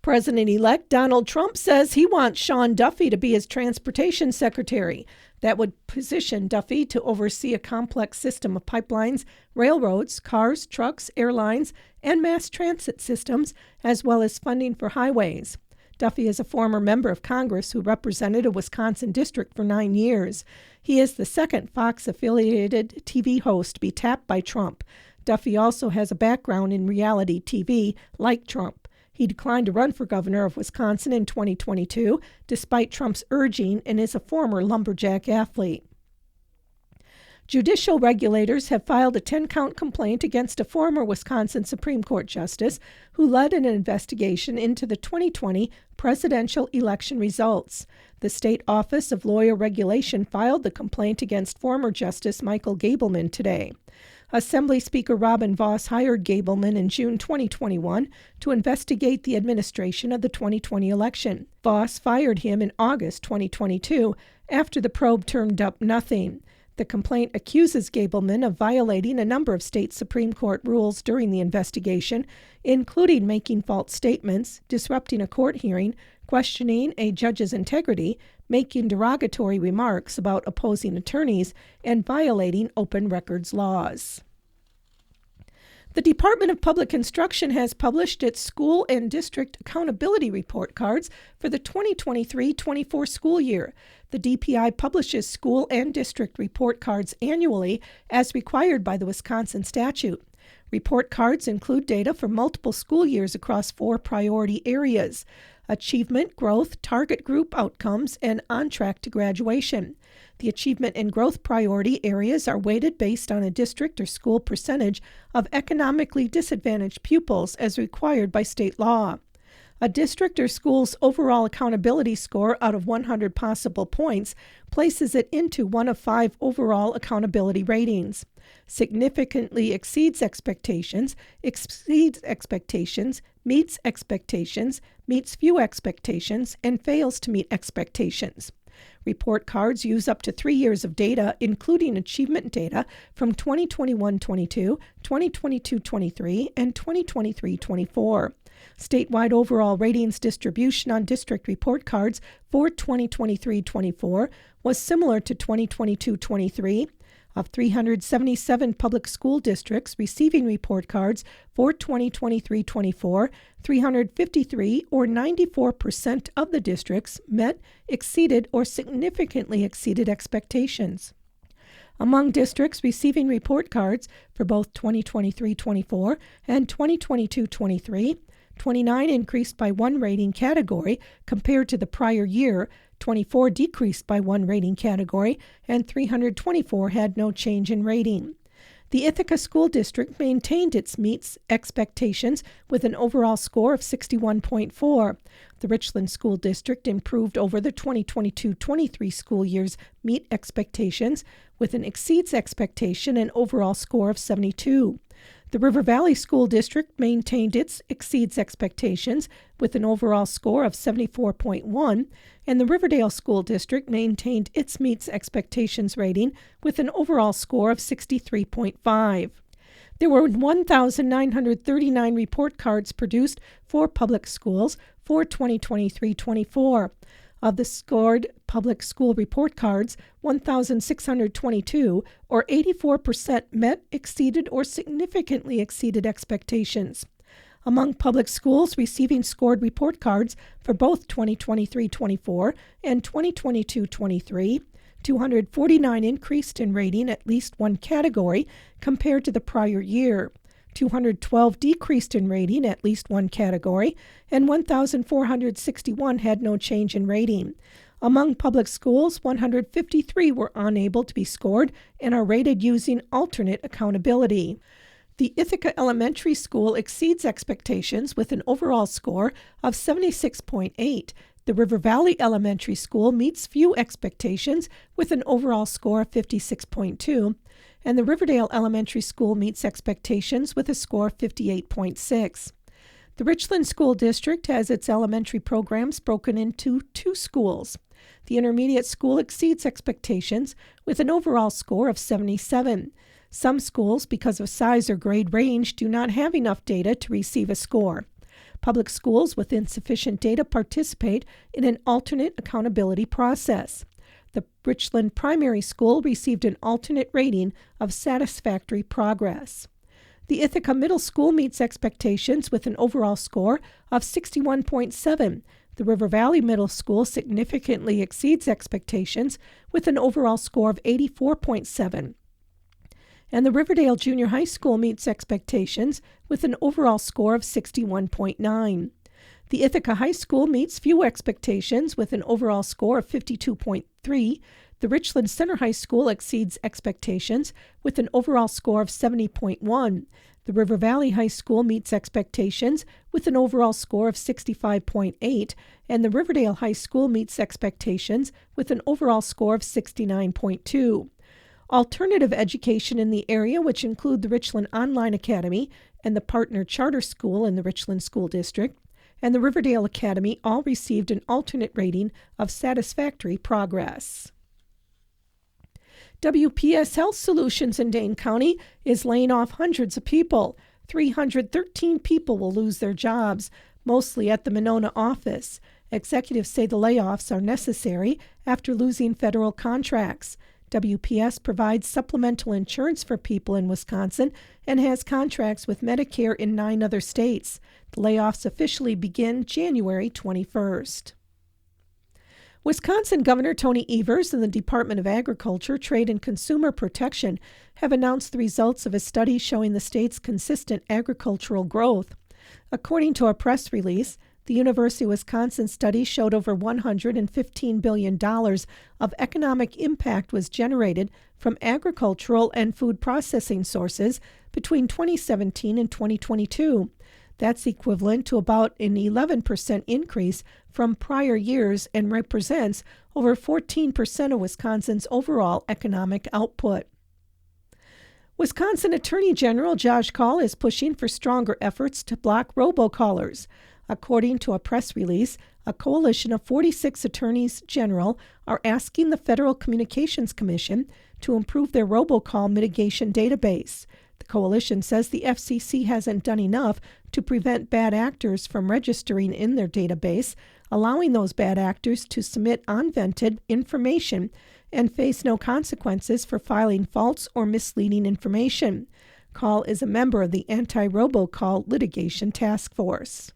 President-elect Donald Trump says he wants Sean Duffy to be his transportation secretary. That would position Duffy to oversee a complex system of pipelines, railroads, cars, trucks, airlines, and mass transit systems, as well as funding for highways. Duffy is a former member of Congress who represented a Wisconsin district for 9 years. He is the second Fox-affiliated TV host to be tapped by Trump. Duffy also has a background in reality TV, like Trump. He declined to run for governor of Wisconsin in 2022, despite Trump's urging, and is a former lumberjack athlete. Judicial regulators have filed a 10-count complaint against a former Wisconsin Supreme Court justice who led an investigation into the 2020 presidential election results. The State Office of Lawyer Regulation filed the complaint against former Justice Michael Gableman today. Assembly Speaker Robin Vos hired Gableman in June 2021 to investigate the administration of the 2020 election. Vos fired him in August 2022 after the probe turned up nothing. The complaint accuses Gableman of violating a number of state Supreme Court rules during the investigation, including making false statements, disrupting a court hearing, questioning a judge's integrity, making derogatory remarks about opposing attorneys, and violating open records laws. The Department of Public Instruction has published its school and district accountability report cards for the 2023-24 school year. The DPI publishes school and district report cards annually as required by the Wisconsin statute. Report cards include data for multiple school years across 4 priority areas: achievement, growth, target group outcomes, and on track to graduation. The achievement and growth priority areas are weighted based on a district or school percentage of economically disadvantaged pupils as required by state law. A district or school's overall accountability score out of 100 possible points places it into one of 5 overall accountability ratings. Significantly exceeds expectations, exceeds expectations, meets expectations, meets few expectations, and fails to meet expectations. Report cards use up to 3 years of data, including achievement data from 2021-22, 2022-23, and 2023-24. Statewide overall ratings distribution on district report cards for 2023-24 was similar to 2022-23. Of 377 public school districts receiving report cards for 2023-24, 353, or 94% of the districts, met, exceeded, or significantly exceeded expectations. Among districts receiving report cards for both 2023-24 and 2022-23, 29 increased by 1 rating category compared to the prior year, 24 decreased by 1 rating category, and 324 had no change in rating. The Ithaca School District maintained its meets expectations with an overall score of 61.4. The Richland School District improved over the 2022-23 school year's meet expectations with an exceeds expectation and overall score of 72. The River Valley School District maintained its exceeds expectations with an overall score of 74.1, and the Riverdale School District maintained its meets expectations rating with an overall score of 63.5. There were 1,939 report cards produced for public schools for 2023-24. Of the scored public school report cards, 1,622, or 84%, met, exceeded, or significantly exceeded expectations. Among public schools receiving scored report cards for both 2023-24 and 2022-23, 249 increased in rating at least 1 category compared to the prior year. 212 decreased in rating at least 1 category, and 1,461 had no change in rating. Among public schools, 153 were unable to be scored and are rated using alternate accountability. The Ithaca Elementary School exceeds expectations with an overall score of 76.8. The River Valley Elementary School meets few expectations with an overall score of 56.2. And the Riverdale Elementary School meets expectations with a score of 58.6. The Richland School District has its elementary programs broken into 2 schools. The intermediate school exceeds expectations with an overall score of 77. Some schools, because of size or grade range, do not have enough data to receive a score. Public schools with insufficient data participate in an alternate accountability process. The Richland Primary School received an alternate rating of satisfactory progress. The Ithaca Middle School meets expectations with an overall score of 61.7. The River Valley Middle School significantly exceeds expectations with an overall score of 84.7. And the Riverdale Junior High School meets expectations with an overall score of 61.9. The Ithaca High School meets few expectations with an overall score of 52.3. The Richland Center High School exceeds expectations with an overall score of 70.1. The River Valley High School meets expectations with an overall score of 65.8, and the Riverdale High School meets expectations with an overall score of 69.2. Alternative education in the area, which include the Richland Online Academy and the Partner Charter School in the Richland School District, and the Riverdale Academy, all received an alternate rating of satisfactory progress. WPS Health Solutions in Dane County is laying off hundreds of people. 313 people will lose their jobs, mostly at the Monona office. Executives say the layoffs are necessary after losing federal contracts. WPS provides supplemental insurance for people in Wisconsin and has contracts with Medicare in 9 other states. The layoffs officially begin January 21st. Wisconsin Governor Tony Evers and the Department of Agriculture, Trade, and Consumer Protection have announced the results of a study showing the state's consistent agricultural growth. According to a press release, the University of Wisconsin study showed over $115 billion of economic impact was generated from agricultural and food processing sources between 2017 and 2022. That's equivalent to about an 11% increase from prior years and represents over 14% of Wisconsin's overall economic output. Wisconsin Attorney General Josh Kaul is pushing for stronger efforts to block robocallers. According to a press release, a coalition of 46 attorneys general are asking the Federal Communications Commission to improve their robocall mitigation database. The coalition says the FCC hasn't done enough to prevent bad actors from registering in their database, allowing those bad actors to submit unvetted information and face no consequences for filing false or misleading information. Kaul is a member of the Anti-Robocall Litigation Task Force.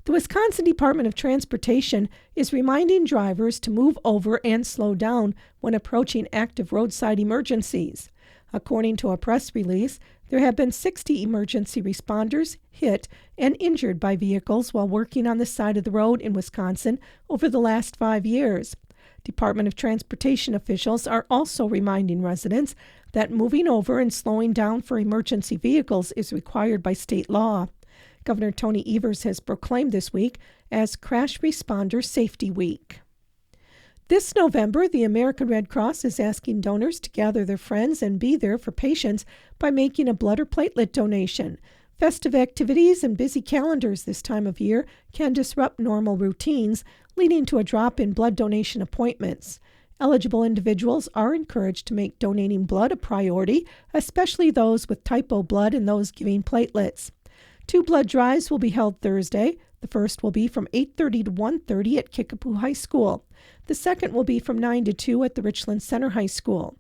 The Wisconsin Department of Transportation is reminding drivers to move over and slow down when approaching active roadside emergencies. According to a press release, there have been 60 emergency responders hit and injured by vehicles while working on the side of the road in Wisconsin over the last 5 years. Department of Transportation officials are also reminding residents that moving over and slowing down for emergency vehicles is required by state law. Governor Tony Evers has proclaimed this week as Crash Responder Safety Week. This November, the American Red Cross is asking donors to gather their friends and be there for patients by making a blood or platelet donation. Festive activities and busy calendars this time of year can disrupt normal routines, leading to a drop in blood donation appointments. Eligible individuals are encouraged to make donating blood a priority, especially those with type O blood and those giving platelets. 2 blood drives will be held Thursday. The first will be from 8:30 to 1:30 at Kickapoo High School. The second will be from 9 to 2 at the Richland Center High School.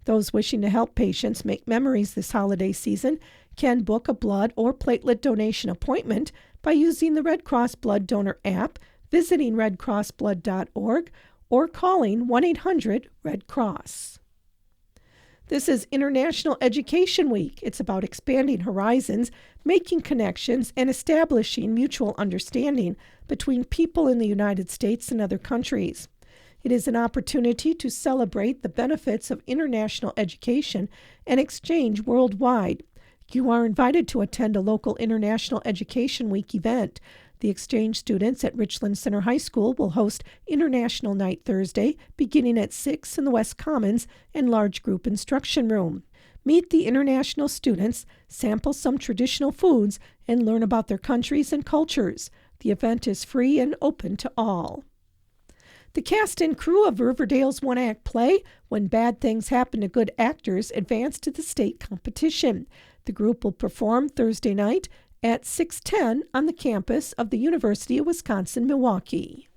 Those wishing to help patients make memories this holiday season can book a blood or platelet donation appointment by using the Red Cross Blood Donor app, visiting redcrossblood.org, or calling 1-800-RED-CROSS. This is International Education Week. It's about expanding horizons, making connections, and establishing mutual understanding between people in the United States and other countries. It is an opportunity to celebrate the benefits of international education and exchange worldwide. You are invited to attend a local International Education Week event. The exchange students at Richland Center High School will host International Night Thursday, beginning at 6 in the West Commons and large group instruction room. Meet the international students, sample some traditional foods, and learn about their countries and cultures. The event is free and open to all. The cast and crew of Riverdale's one-act play, When Bad Things Happen to Good Actors, advanced to the state competition. The group will perform Thursday night at 610 on the campus of the University of Wisconsin-Milwaukee.